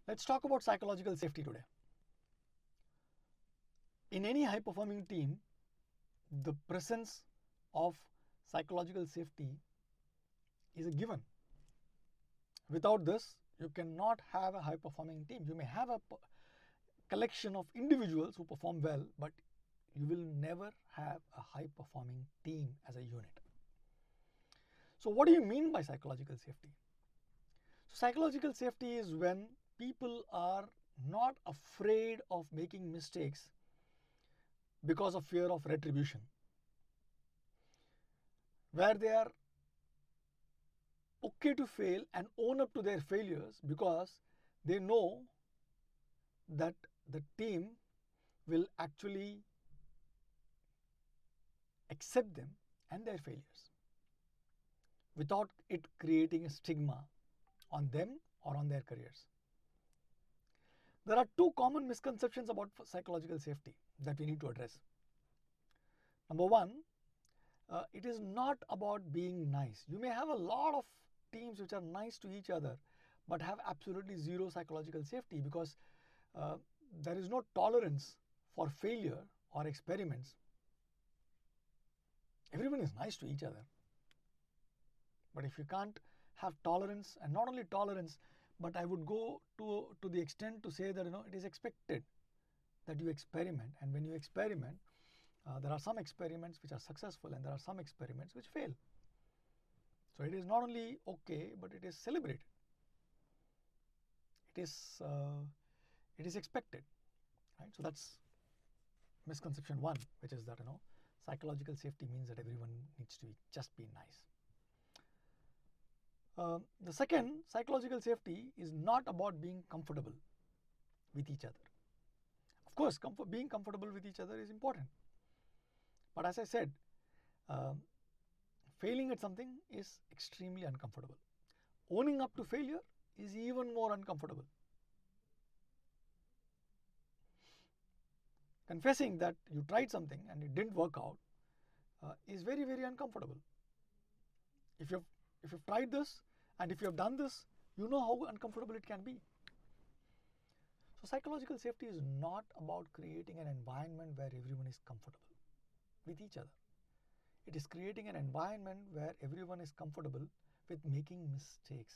Let's talk about psychological safety today. In any high-performing team, the presence of psychological safety is a given. Without this, you cannot have a high-performing team. You may have a collection of individuals who perform well, but you will never have a high-performing team as a unit. So what do you mean by psychological safety? So psychological safety is when people are not afraid of making mistakes because of fear of retribution, where they are okay to fail and own up to their failures because they know that the team will actually accept them and their failures without it creating a stigma on them or on their careers. There are two common misconceptions about psychological safety that we need to address. Number one, it is not about being nice. You may have a lot of teams which are nice to each other but have absolutely zero psychological safety because there is no tolerance for failure or experiments. Everyone is nice to each other. But if you can't have tolerance, and not only tolerance, but I would go to the extent to say that it is expected that you experiment, and when you experiment, there are some experiments which are successful and there are some experiments which fail. So it is not only okay, but it is celebrated. It is expected, right? So that's misconception one, which is that psychological safety means that everyone needs to just be nice. The second, psychological safety is not about being comfortable with each other. Of course, being comfortable with each other is important. But as I said, failing at something is extremely uncomfortable. Owning up to failure is even more uncomfortable. Confessing that you tried something and it didn't work out is very, very uncomfortable. If you've tried this and if you have done this, you know how uncomfortable it can be. So psychological safety is not about creating an environment where everyone is comfortable with each other. It is creating an environment where everyone is comfortable with making mistakes,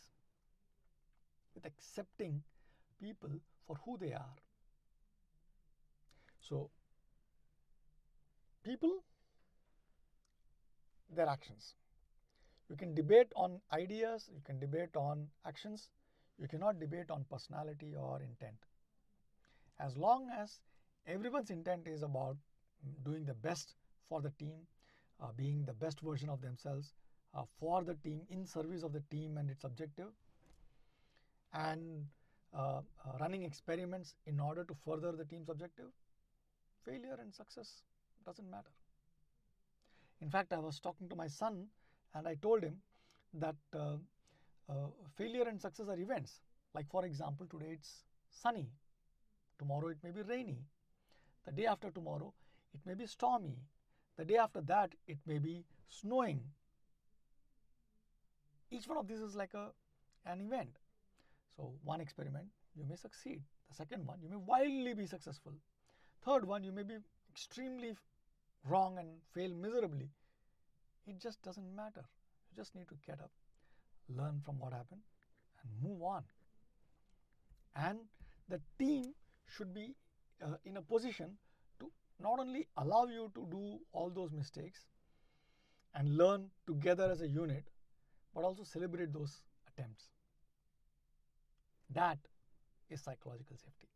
with accepting people for who they are. So people, their actions. You can debate on ideas, you can debate on actions, you cannot debate on personality or intent. As long as everyone's intent is about doing the best for the team, being the best version of themselves for the team, in service of the team and its objective, and running experiments in order to further the team's objective, failure and success doesn't matter. In fact, I was talking to my son and I told him that failure and success are events. Like for example, today it's sunny, tomorrow it may be rainy, the day after tomorrow it may be stormy, the day after that it may be snowing. Each one of these is like an event. So one experiment you may succeed, the second one you may wildly be successful, third one you may be extremely wrong and fail miserably. It just doesn't matter. You just need to get up, learn from what happened and move on. And the team should be in a position to not only allow you to do all those mistakes and learn together as a unit, but also celebrate those attempts. That is psychological safety.